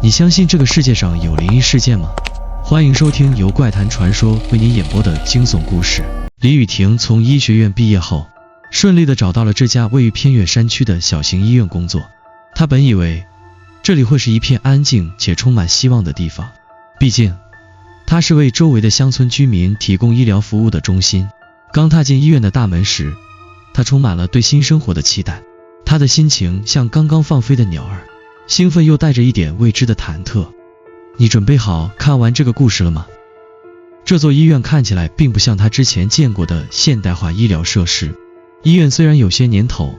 你相信这个世界上有灵异事件吗？欢迎收听由怪谈传说为您演播的惊悚故事。李雨婷从医学院毕业后，顺利地找到了这家位于偏远山区的小型医院工作。她本以为这里会是一片安静且充满希望的地方，毕竟它是为周围的乡村居民提供医疗服务的中心。刚踏进医院的大门时，她充满了对新生活的期待。她的心情像刚刚放飞的鸟儿，兴奋又带着一点未知的忐忑。你准备好看完这个故事了吗？这座医院看起来并不像她之前见过的现代化医疗设施。医院虽然有些年头，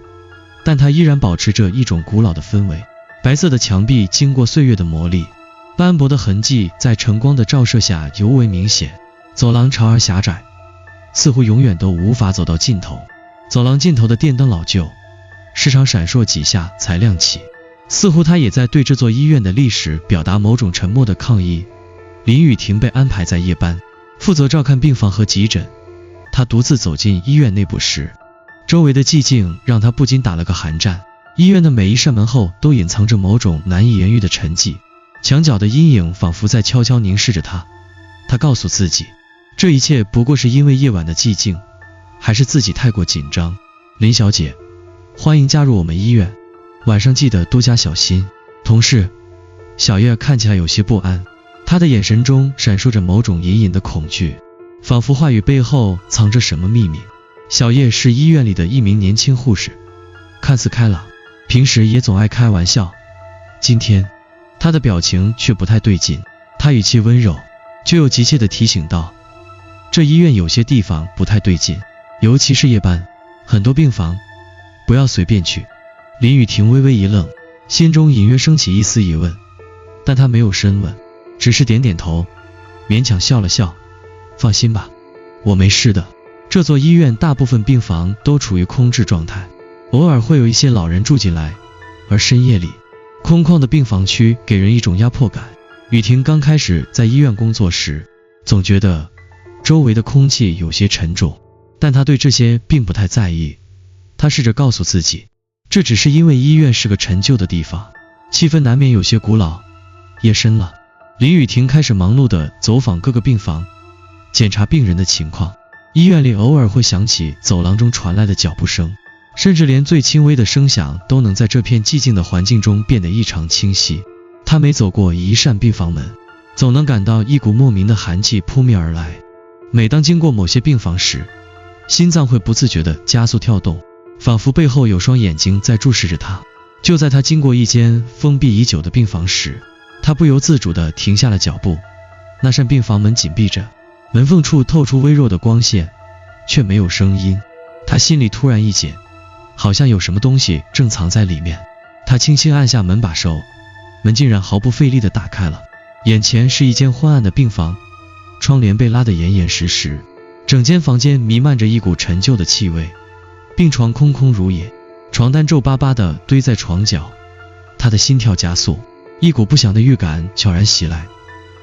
但它依然保持着一种古老的氛围。白色的墙壁经过岁月的磨砺，斑驳的痕迹在晨光的照射下尤为明显。走廊长而狭窄，似乎永远都无法走到尽头。走廊尽头的电灯老旧，时常闪烁几下才亮起，似乎它也在对这座医院的历史表达某种沉默的抗议。林雨婷被安排在夜班，负责照看病房和急诊。她独自走进医院内部时，周围的寂静让她不禁打了个寒战。医院的每一扇门后都隐藏着某种难以言喻的沉寂，墙角的阴影仿佛在悄悄凝视着她。她告诉自己，这一切不过是因为夜晚的寂静，还是自己太过紧张。林小姐，欢迎加入我们医院，晚上记得多加小心。同事小叶看起来有些不安，她的眼神中闪烁着某种隐隐的恐惧，仿佛话语背后藏着什么秘密。小叶是医院里的一名年轻护士，看似开朗，平时也总爱开玩笑。今天她的表情却不太对劲，她语气温柔，却又急切地提醒道，这医院有些地方不太对劲，尤其是夜班，很多病房不要随便去。林雨婷微微一愣，心中隐约升起一丝疑问，但她没有深问，只是点点头，勉强笑了笑，放心吧，我没事的。这座医院大部分病房都处于空置状态，偶尔会有一些老人住进来，而深夜里空旷的病房区给人一种压迫感。雨婷刚开始在医院工作时，总觉得周围的空气有些沉重，但她对这些并不太在意。她试着告诉自己，这只是因为医院是个陈旧的地方，气氛难免有些古老。夜深了，林雨婷开始忙碌地走访各个病房，检查病人的情况。医院里偶尔会响起走廊中传来的脚步声，甚至连最轻微的声响都能在这片寂静的环境中变得异常清晰。她每走过一扇病房门，总能感到一股莫名的寒气扑面而来。每当经过某些病房时，心脏会不自觉地加速跳动，仿佛背后有双眼睛在注视着她。就在她经过一间封闭已久的病房时，她不由自主地停下了脚步。那扇病房门紧闭着，门缝处透出微弱的光线，却没有声音。她心里突然一紧，好像有什么东西正藏在里面。她轻轻按下门把手，门竟然毫不费力地打开了。眼前是一间昏暗的病房，窗帘被拉得严严实实，整间房间弥漫着一股陈旧的气味。病床空空如也，床单皱巴巴地堆在床角。她的心跳加速，一股不祥的预感悄然袭来。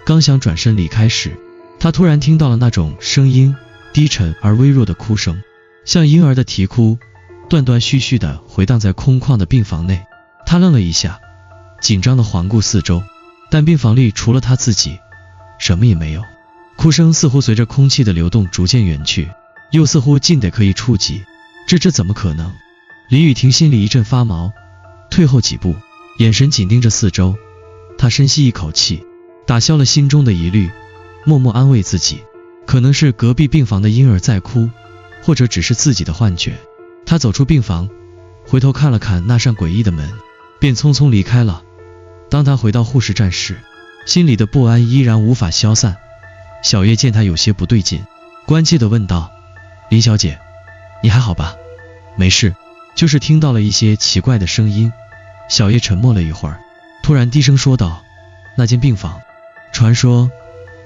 刚想转身离开时，她突然听到了那种声音，低沉而微弱的哭声，像婴儿的啼哭，断断续续地回荡在空旷的病房内。她愣了一下，紧张地环顾四周，但病房里除了她自己，什么也没有。哭声似乎随着空气的流动逐渐远去，又似乎近得可以触及。这怎么可能？林雨婷心里一阵发毛，退后几步，眼神紧盯着四周。她深吸一口气，打消了心中的疑虑，默默安慰自己，可能是隔壁病房的婴儿在哭，或者只是自己的幻觉。她走出病房，回头看了看那扇诡异的门，便匆匆离开了。当她回到护士站时，心里的不安依然无法消散。小叶见她有些不对劲，关切地问道，林小姐，你还好吧？没事，就是听到了一些奇怪的声音。小叶沉默了一会儿，突然低声说道，那间病房传说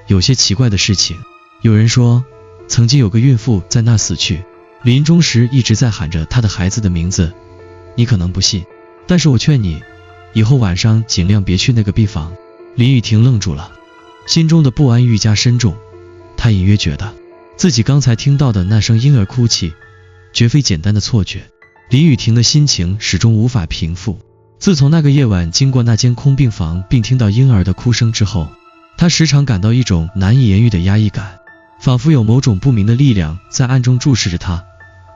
有些奇怪的事情，有人说曾经有个孕妇在那死去，临终时一直在喊着她的孩子的名字。你可能不信，但是我劝你以后晚上尽量别去那个病房。林雨婷愣住了，心中的不安愈加深重。她隐约觉得自己刚才听到的那声婴儿哭泣绝非简单的错觉。林雨婷的心情始终无法平复，自从那个夜晚经过那间空病房并听到婴儿的哭声之后，他时常感到一种难以言喻的压抑感，仿佛有某种不明的力量在暗中注视着他。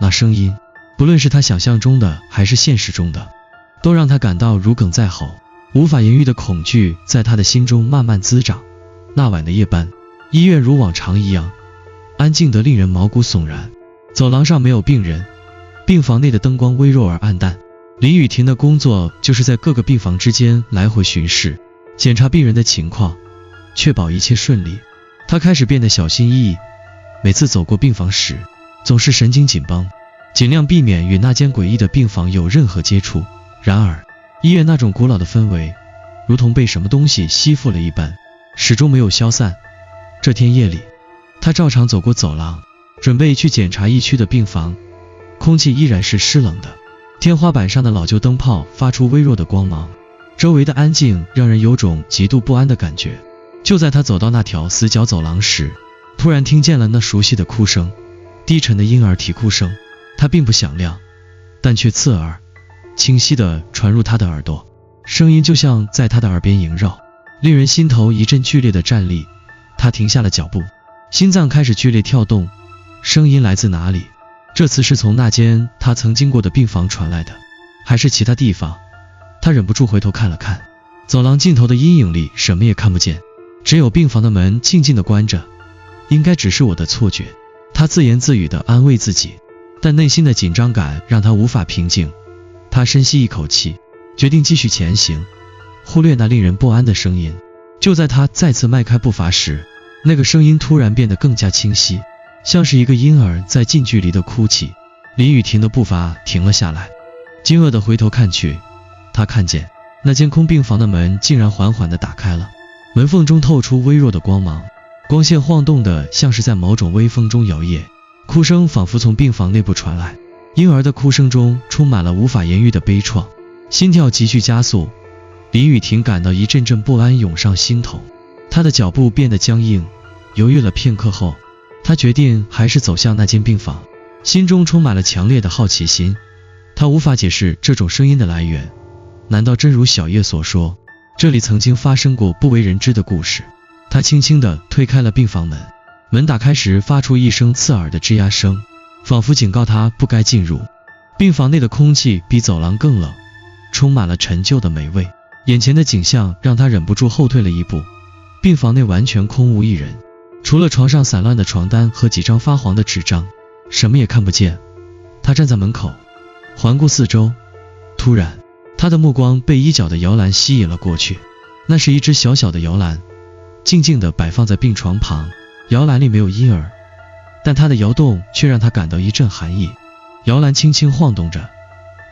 那声音，不论是他想象中的还是现实中的，都让他感到如鲠在喉，无法言喻的恐惧在他的心中慢慢滋长。那晚的夜班，医院如往常一样安静得令人毛骨悚然，走廊上没有病人，病房内的灯光微弱而暗淡。林雨婷的工作就是在各个病房之间来回巡视，检查病人的情况，确保一切顺利。她开始变得小心翼翼，每次走过病房时总是神经紧绷，尽量避免与那间诡异的病房有任何接触。然而医院那种古老的氛围如同被什么东西吸附了一般，始终没有消散。这天夜里，他照常走过走廊，准备去检查一区的病房，空气依然是湿冷的，天花板上的老旧灯泡发出微弱的光芒，周围的安静让人有种极度不安的感觉。就在他走到那条死角走廊时，突然听见了那熟悉的哭声，低沉的婴儿啼哭声。它并不响亮，但却刺耳，清晰地传入他的耳朵，声音就像在他的耳边萦绕，令人心头一阵剧烈的战栗。他停下了脚步，心脏开始剧烈跳动。声音来自哪里？这次是从那间他曾经过的病房传来的，还是其他地方？他忍不住回头看了看，走廊尽头的阴影里什么也看不见，只有病房的门静静地关着。应该只是我的错觉，他自言自语地安慰自己，但内心的紧张感让他无法平静。他深吸一口气，决定继续前行，忽略那令人不安的声音。就在他再次迈开步伐时，那个声音突然变得更加清晰，像是一个婴儿在近距离的哭泣。林雨婷的步伐停了下来，惊愕地回头看去，他看见那间空病房的门竟然缓缓地打开了，门缝中透出微弱的光芒，光线晃动的像是在某种微风中摇曳，哭声仿佛从病房内部传来。婴儿的哭声中充满了无法言喻的悲怆，心跳急剧加速。林雨婷感到一阵阵不安涌上心头，她的脚步变得僵硬，犹豫了片刻后，她决定还是走向那间病房，心中充满了强烈的好奇心。她无法解释这种声音的来源，难道真如小叶所说，这里曾经发生过不为人知的故事？她轻轻地推开了病房门，门打开时发出一声刺耳的吱呀声，仿佛警告她不该进入。病房内的空气比走廊更冷，充满了陈旧的霉味。眼前的景象让他忍不住后退了一步，病房内完全空无一人，除了床上散乱的床单和几张发黄的纸张，什么也看不见。他站在门口，环顾四周，突然，他的目光被衣角的摇篮吸引了过去。那是一只小小的摇篮，静静地摆放在病床旁，摇篮里没有婴儿，但它的摇动却让他感到一阵寒意。摇篮轻轻晃动着，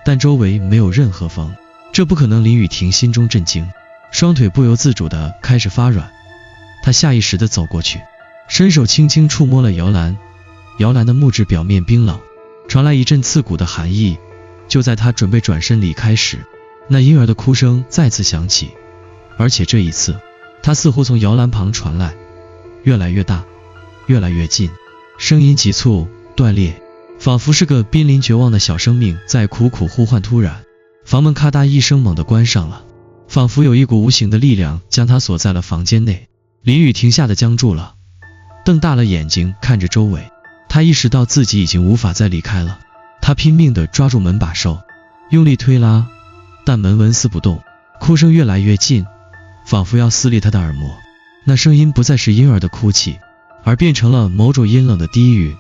但周围没有任何风。这不可能！林雨婷心中震惊，双腿不由自主地开始发软。她下意识地走过去，伸手轻轻触摸了摇篮，摇篮的木质表面冰冷，传来一阵刺骨的寒意。就在她准备转身离开时，那婴儿的哭声再次响起，而且这一次，它似乎从摇篮旁传来，越来越大，越来越近，声音急促断裂，仿佛是个濒临绝望的小生命在苦苦呼唤。突然，房门咔嗒一声猛地关上了，仿佛有一股无形的力量将他锁在了房间内。林雨婷吓得僵住了，瞪大了眼睛看着周围。他意识到自己已经无法再离开了，他拼命地抓住门把手，用力推拉，但门纹丝不动。哭声越来越近，仿佛要撕裂他的耳膜。那声音不再是婴儿的哭泣，而变成了某种阴冷的低语，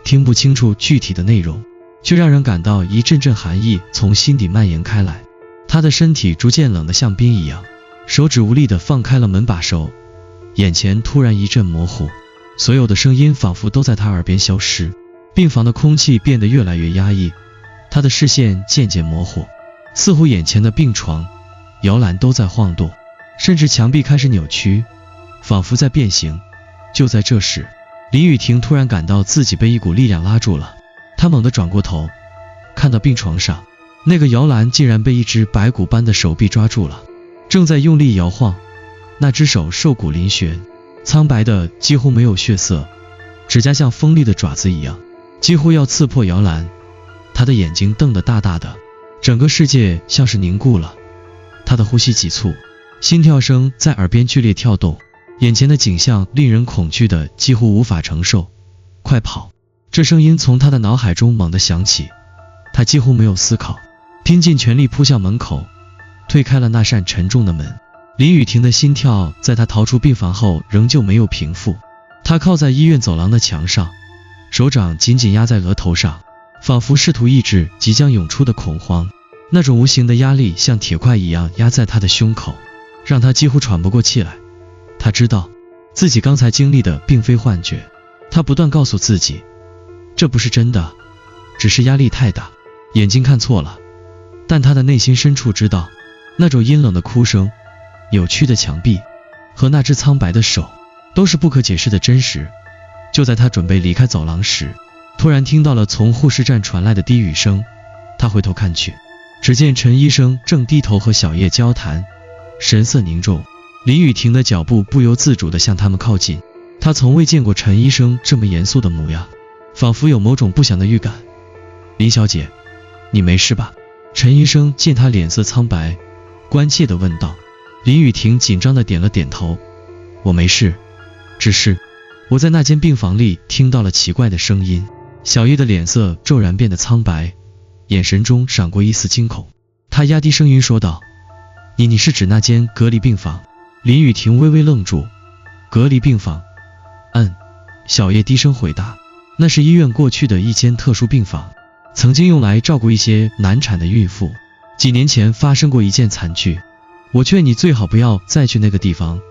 听不清楚具体的内容，却让人感到一阵阵寒意从心底蔓延开来。他的身体逐渐冷得像冰一样，手指无力地放开了门把手，眼前突然一阵模糊，所有的声音仿佛都在他耳边消失。病房的空气变得越来越压抑，他的视线渐渐模糊，似乎眼前的病床、摇篮都在晃动，甚至墙壁开始扭曲，仿佛在变形。就在这时，林雨婷突然感到自己被一股力量拉住了。她猛地转过头，看到病床上那个摇篮竟然被一只白骨般的手臂抓住了，正在用力摇晃。那只手瘦骨嶙峋，苍白的几乎没有血色，指甲像锋利的爪子一样，几乎要刺破摇篮。他的眼睛瞪得大大的，整个世界像是凝固了，他的呼吸急促，心跳声在耳边剧烈跳动，眼前的景象令人恐惧的几乎无法承受。快跑！这声音从他的脑海中猛地响起，他几乎没有思考，拼尽全力扑向门口，推开了那扇沉重的门。林雨婷的心跳在他逃出病房后仍旧没有平复，他靠在医院走廊的墙上，手掌紧紧压在额头上，仿佛试图抑制即将涌出的恐慌。那种无形的压力像铁块一样压在他的胸口，让他几乎喘不过气来。他知道自己刚才经历的并非幻觉，他不断告诉自己，这不是真的，只是压力太大，眼睛看错了。但他的内心深处知道，那种阴冷的哭声、扭曲的墙壁和那只苍白的手都是不可解释的真实。就在他准备离开走廊时，突然听到了从护士站传来的低语声。他回头看去，只见陈医生正低头和小叶交谈，神色凝重。林雨婷的脚步不由自主地向他们靠近，她从未见过陈医生这么严肃的模样，仿佛有某种不祥的预感。林小姐，你没事吧？陈医生见她脸色苍白，关切地问道。林雨婷紧张地点了点头，我没事，只是我在那间病房里听到了奇怪的声音。小叶的脸色骤然变得苍白，眼神中闪过一丝惊恐，她压低声音说道，你是指那间隔离病房？林雨婷微微愣住，隔离病房？小叶低声回答，那是医院过去的一间特殊病房，曾经用来照顾一些难产的孕妇。几年前发生过一件惨剧，我劝你最好不要再去那个地方。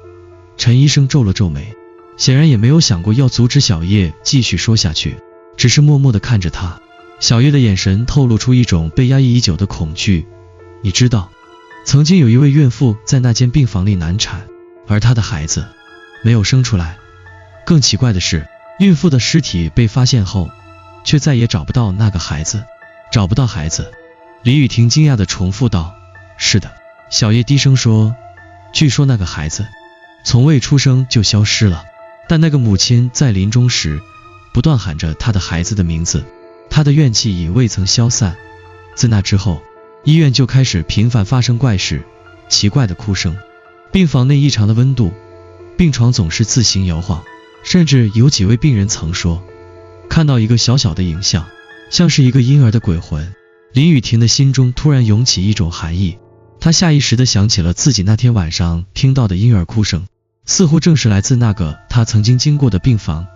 陈医生皱了皱眉，显然也没有想过要阻止小叶继续说下去，只是默默地看着他。小叶的眼神透露出一种被压抑已久的恐惧。你知道，曾经有一位孕妇在那间病房里难产，而她的孩子没有生出来。更奇怪的是，孕妇的尸体被发现后，却再也找不到那个孩子。找不到孩子？林雨婷惊讶地重复道。是的，小叶低声说，据说那个孩子从未出生就消失了，但那个母亲在临终时不断喊着她的孩子的名字，她的怨气已未曾消散。自那之后，医院就开始频繁发生怪事，奇怪的哭声，病房内异常的温度，病床总是自行摇晃，甚至有几位病人曾说看到一个小小的影像，像是一个婴儿的鬼魂。林雨婷的心中突然涌起一种寒意，她下意识地想起了自己那天晚上听到的婴儿哭声，似乎正是来自那个她曾经经过的病房。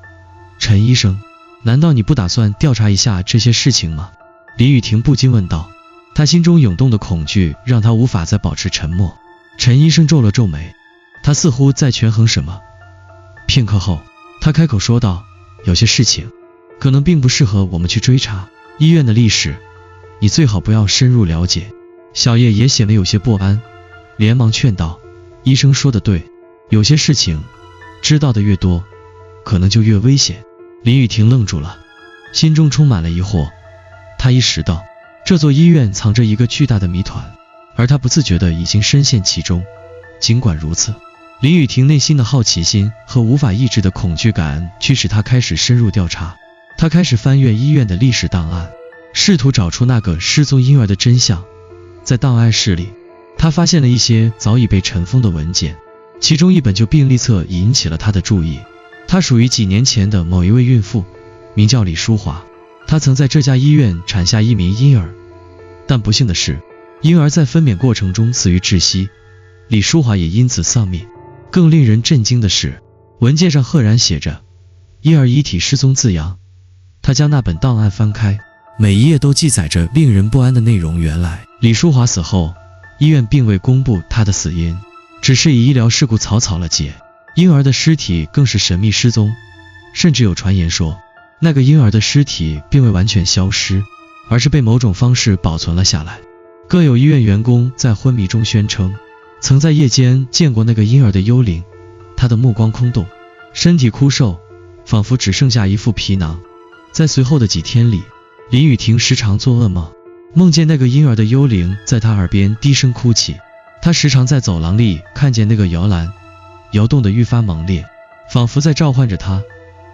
陈医生，难道你不打算调查一下这些事情吗？林雨婷不禁问道。她心中涌动的恐惧让她无法再保持沉默。陈医生皱了皱眉，他似乎在权衡什么。片刻后，他开口说道，有些事情可能并不适合我们去追查，医院的历史你最好不要深入了解。小叶也显得有些不安，连忙劝道，医生说的对，有些事情知道的越多，可能就越危险。林雨婷愣住了，心中充满了疑惑。她意识到这座医院藏着一个巨大的谜团，而她不自觉地已经深陷其中。尽管如此，林雨婷内心的好奇心和无法抑制的恐惧感驱使她开始深入调查。她开始翻阅医院的历史档案，试图找出那个失踪婴儿的真相。在档案室里，她发现了一些早已被尘封的文件，其中一本旧病历册引起了她的注意。它属于几年前的某一位孕妇，名叫李淑华，她曾在这家医院产下一名婴儿，但不幸的是，婴儿在分娩过程中死于窒息，李淑华也因此丧命。更令人震惊的是，文件上赫然写着婴儿遗体失踪字样。他将那本档案翻开，每一页都记载着令人不安的内容。原来李淑华死后，医院并未公布她的死因，只是以医疗事故草草了结。婴儿的尸体更是神秘失踪，甚至有传言说那个婴儿的尸体并未完全消失，而是被某种方式保存了下来。更有医院员工在昏迷中宣称曾在夜间见过那个婴儿的幽灵，他的目光空洞，身体枯瘦，仿佛只剩下一副皮囊。在随后的几天里，林雨婷时常做噩梦，梦见那个婴儿的幽灵在她耳边低声哭泣。她时常在走廊里看见那个摇篮摇动得愈发猛烈，仿佛在召唤着她。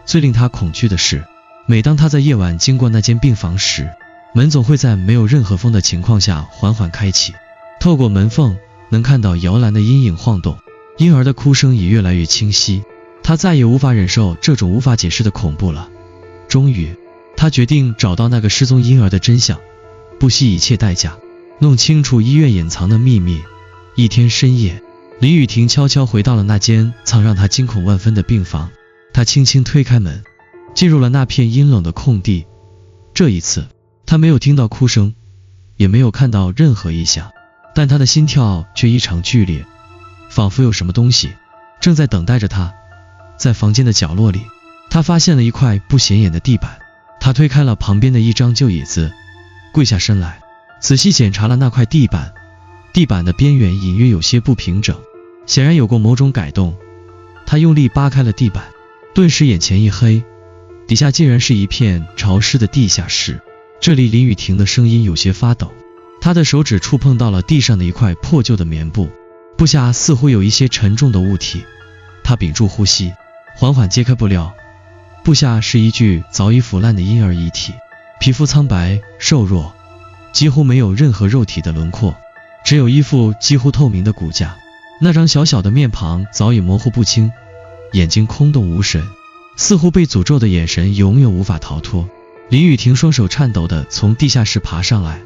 最令她恐惧的是，每当她在夜晚经过那间病房时，门总会在没有任何风的情况下缓缓开启，透过门缝能看到摇篮的阴影晃动，婴儿的哭声也越来越清晰。他再也无法忍受这种无法解释的恐怖了。终于，他决定找到那个失踪婴儿的真相，不惜一切代价，弄清楚医院隐藏的秘密。一天深夜，林雨婷悄悄回到了那间曾让她惊恐万分的病房。她轻轻推开门，进入了那片阴冷的空地。这一次，她没有听到哭声，也没有看到任何异象，但她的心跳却异常剧烈，仿佛有什么东西正在等待着她。在房间的角落里，她发现了一块不显眼的地板。她推开了旁边的一张旧椅子，跪下身来，仔细检查了那块地板。地板的边缘隐约有些不平整，显然有过某种改动。她用力扒开了地板，顿时眼前一黑，底下竟然是一片潮湿的地下室。这里林雨婷的声音有些发抖，她的手指触碰到了地上的一块破旧的棉布，布下似乎有一些沉重的物体。她屏住呼吸，缓缓揭开布料，布下是一具早已腐烂的婴儿遗体，皮肤苍白瘦弱，几乎没有任何肉体的轮廓，只有一副几乎透明的骨架。那张小小的面庞早已模糊不清，眼睛空洞无神，似乎被诅咒的眼神永远无法逃脱。林雨婷双手颤抖地从地下室爬上来，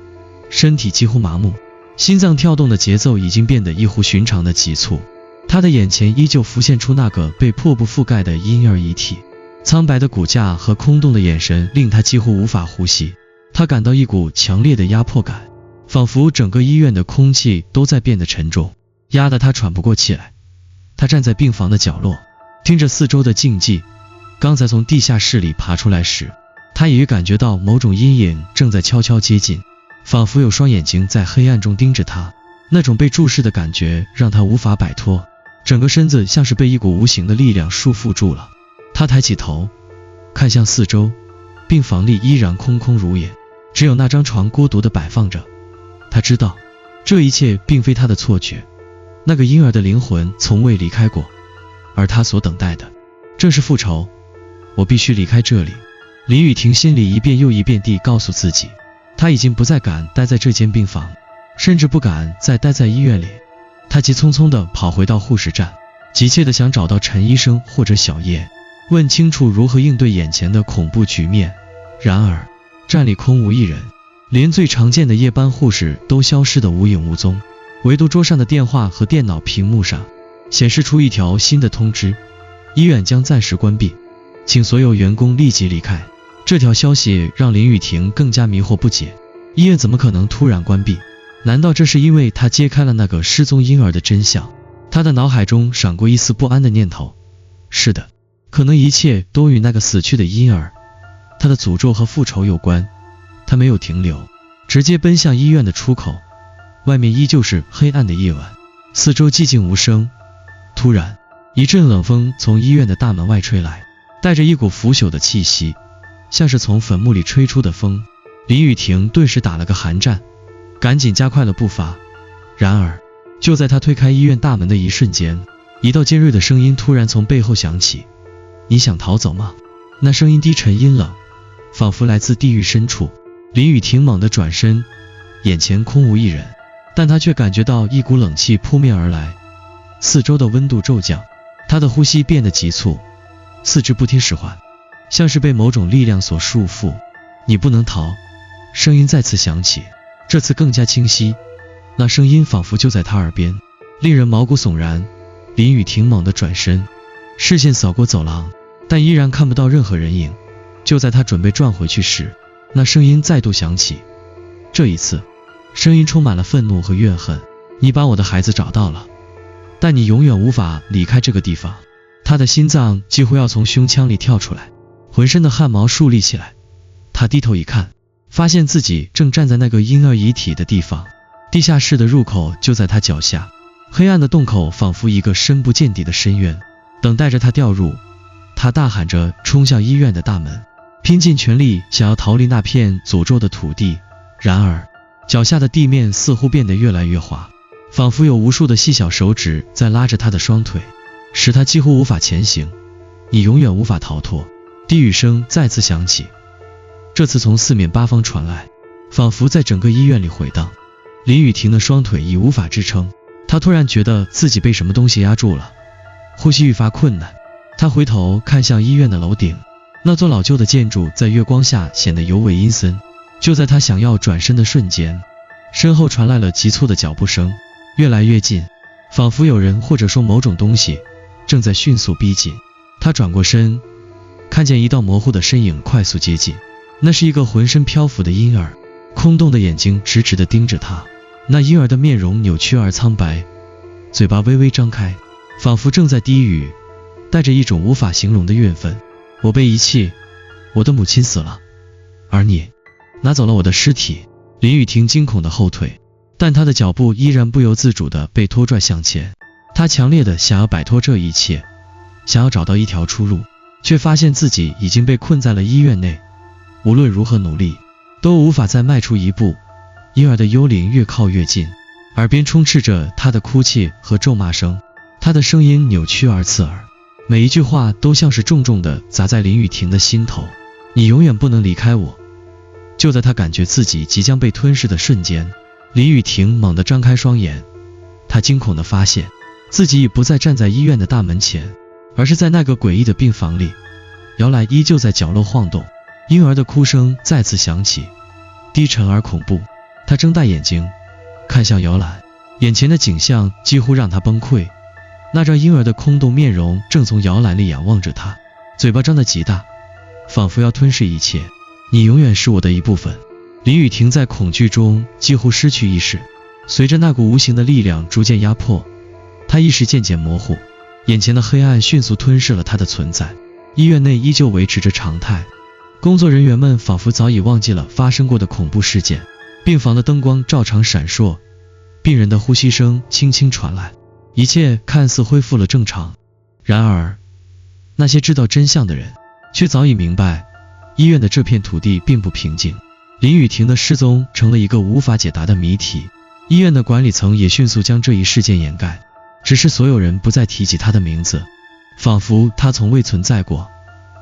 身体几乎麻木，心脏跳动的节奏已经变得异乎寻常的急促。她的眼前依旧浮现出那个被破布覆盖的婴儿遗体，苍白的骨架和空洞的眼神令她几乎无法呼吸。她感到一股强烈的压迫感，仿佛整个医院的空气都在变得沉重，压得她喘不过气来。她站在病房的角落，听着四周的静寂。刚才从地下室里爬出来时，她也感觉到某种阴影正在悄悄接近，仿佛有双眼睛在黑暗中盯着她。那种被注视的感觉让她无法摆脱，整个身子像是被一股无形的力量束缚住了。她抬起头，看向四周，病房里依然空空如也，只有那张床孤独地摆放着。她知道，这一切并非她的错觉，那个婴儿的灵魂从未离开过，而她所等待的正是复仇。我必须离开这里。林雨婷心里一遍又一遍地告诉自己，她已经不再敢待在这间病房，甚至不敢再待在医院里。她急匆匆地跑回到护士站，急切地想找到陈医生或者小叶，问清楚如何应对眼前的恐怖局面。然而站里空无一人，连最常见的夜班护士都消失得无影无踪，唯独桌上的电话和电脑屏幕上显示出一条新的通知：医院将暂时关闭，请所有员工立即离开。这条消息让林雨婷更加迷惑不解，医院怎么可能突然关闭？难道这是因为她揭开了那个失踪婴儿的真相？她的脑海中闪过一丝不安的念头。是的，可能一切都与那个死去的婴儿，他的诅咒和复仇有关。他没有停留，直接奔向医院的出口。外面依旧是黑暗的夜晚，四周寂静无声。突然，一阵冷风从医院的大门外吹来，带着一股腐朽的气息，像是从坟墓里吹出的风。林雨婷顿时打了个寒战，赶紧加快了步伐。然而就在她推开医院大门的一瞬间，一道尖锐的声音突然从背后响起：你想逃走吗？那声音低沉阴冷，仿佛来自地狱深处。林雨婷猛地转身，眼前空无一人，但她却感觉到一股冷气扑面而来，四周的温度骤降，她的呼吸变得急促，四肢不听使唤，像是被某种力量所束缚。你不能逃！声音再次响起，这次更加清晰，那声音仿佛就在她耳边，令人毛骨悚然。林雨婷猛地转身，视线扫过走廊，但依然看不到任何人影。就在她准备转回去时，那声音再度响起，这一次声音充满了愤怒和怨恨：你把我的孩子找到了，但你永远无法离开这个地方。他的心脏几乎要从胸腔里跳出来，浑身的汗毛竖立起来。他低头一看，发现自己正站在那个婴儿遗体的地方，地下室的入口就在他脚下，黑暗的洞口仿佛一个深不见底的深渊，等待着他掉入。他大喊着冲向医院的大门，拼尽全力想要逃离那片诅咒的土地。然而脚下的地面似乎变得越来越滑，仿佛有无数的细小手指在拉着他的双腿，使他几乎无法前行。你永远无法逃脱！低语声再次响起，这次从四面八方传来，仿佛在整个医院里回荡。林雨婷的双腿已无法支撑，他突然觉得自己被什么东西压住了，呼吸愈发困难。他回头看向医院的楼顶，那座老旧的建筑在月光下显得尤为阴森。就在他想要转身的瞬间，身后传来了急促的脚步声，越来越近，仿佛有人或者说某种东西正在迅速逼近。他转过身，看见一道模糊的身影快速接近，那是一个浑身漂浮的婴儿，空洞的眼睛直直地盯着他。那婴儿的面容扭曲而苍白，嘴巴微微张开，仿佛正在低语，带着一种无法形容的怨愤。我被遗弃，我的母亲死了，而你拿走了我的尸体。林雨婷惊恐地后退，但她的脚步依然不由自主地被拖拽向前。她强烈地想要摆脱这一切，想要找到一条出路，却发现自己已经被困在了医院内，无论如何努力都无法再迈出一步。婴儿的幽灵越靠越近，耳边充斥着他的哭泣和咒骂声，他的声音扭曲而刺耳，每一句话都像是重重地砸在林雨婷的心头。你永远不能离开我。就在他感觉自己即将被吞噬的瞬间，林雨婷猛地张开双眼，她惊恐地发现自己已不再站在医院的大门前，而是在那个诡异的病房里。摇篮依旧在角落晃动，婴儿的哭声再次响起，低沉而恐怖。他睁大眼睛看向摇篮，眼前的景象几乎让他崩溃。那张婴儿的空洞面容正从摇篮里仰望着他，嘴巴张得极大，仿佛要吞噬一切。你永远是我的一部分。林雨婷在恐惧中几乎失去意识，随着那股无形的力量逐渐压迫，她意识渐渐模糊，眼前的黑暗迅速吞噬了她的存在。医院内依旧维持着常态，工作人员们仿佛早已忘记了发生过的恐怖事件。病房的灯光照常闪烁，病人的呼吸声轻轻传来，一切看似恢复了正常。然而，那些知道真相的人却早已明白，医院的这片土地并不平静。林雨婷的失踪成了一个无法解答的谜题，医院的管理层也迅速将这一事件掩盖，只是所有人不再提起她的名字，仿佛她从未存在过。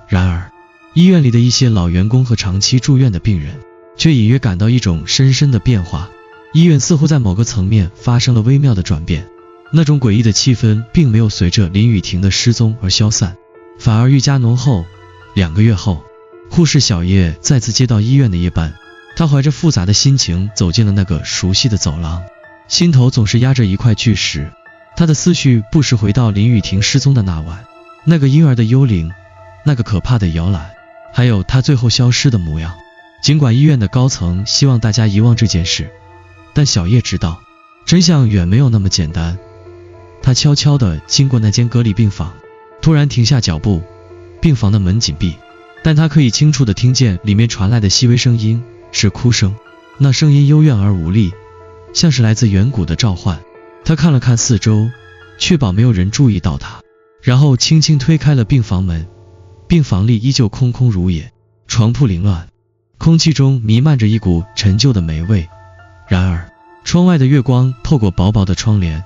然而，医院里的一些老员工和长期住院的病人却隐约感到一种深深的变化，医院似乎在某个层面发生了微妙的转变。那种诡异的气氛并没有随着林雨婷的失踪而消散，反而愈加浓厚。2个月后，护士小叶再次接到医院的夜班，她怀着复杂的心情走进了那个熟悉的走廊，心头总是压着一块巨石。她的思绪不时回到林雨婷失踪的那晚，那个婴儿的幽灵，那个可怕的摇篮，还有她最后消失的模样。尽管医院的高层希望大家遗忘这件事，但小叶知道真相远没有那么简单。他悄悄地经过那间隔离病房，突然停下脚步。病房的门紧闭，但他可以清楚地听见里面传来的细微声音，是哭声。那声音幽怨而无力，像是来自远古的召唤。他看了看四周，确保没有人注意到他，然后轻轻推开了病房门。病房里依旧空空如也，床铺凌乱，空气中弥漫着一股陈旧的霉味。然而，窗外的月光透过薄薄的窗帘，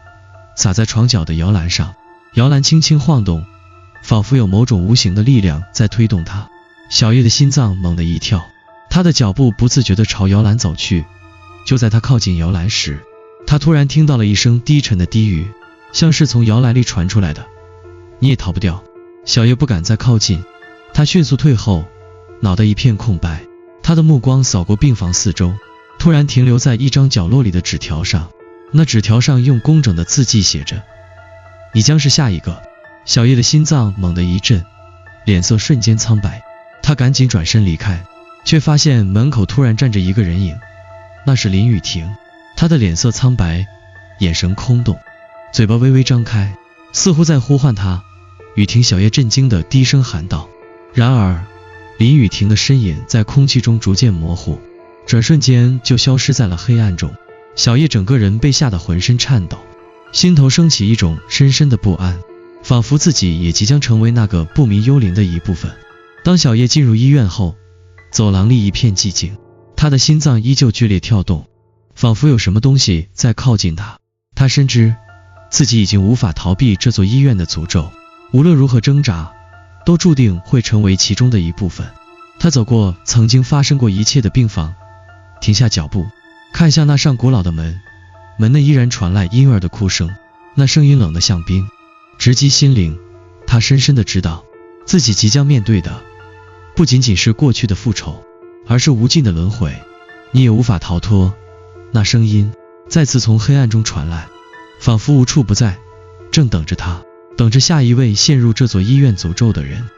洒在床角的摇篮上，摇篮轻轻晃动，仿佛有某种无形的力量在推动它。小叶的心脏猛地一跳，他的脚步不自觉地朝摇篮走去。就在他靠近摇篮时，他突然听到了一声低沉的低语，像是从摇篮里传出来的。你也逃不掉。小叶不敢再靠近，他迅速退后，脑袋一片空白。他的目光扫过病房四周，突然停留在一张角落里的纸条上。那纸条上用工整的字迹写着：你将是下一个。小叶的心脏猛地一震，脸色瞬间苍白。他赶紧转身离开，却发现门口突然站着一个人影，那是林雨婷。她的脸色苍白，眼神空洞，嘴巴微微张开，似乎在呼唤他。雨婷，小叶震惊地低声喊道。然而，林雨婷的身影在空气中逐渐模糊，转瞬间就消失在了黑暗中。小叶整个人被吓得浑身颤抖，心头升起一种深深的不安，仿佛自己也即将成为那个不明幽灵的一部分。当小叶进入医院后，走廊里一片寂静，他的心脏依旧剧烈跳动，仿佛有什么东西在靠近他。他深知自己已经无法逃避这座医院的诅咒，无论如何挣扎，都注定会成为其中的一部分。他走过曾经发生过一切的病房，停下脚步，看向那扇古老的门，门内依然传来婴儿的哭声，那声音冷得像冰，直击心灵。他深深地知道，自己即将面对的不仅仅是过去的复仇，而是无尽的轮回。你也无法逃脱。那声音再次从黑暗中传来，仿佛无处不在，正等着他，等着下一位陷入这座医院诅咒的人。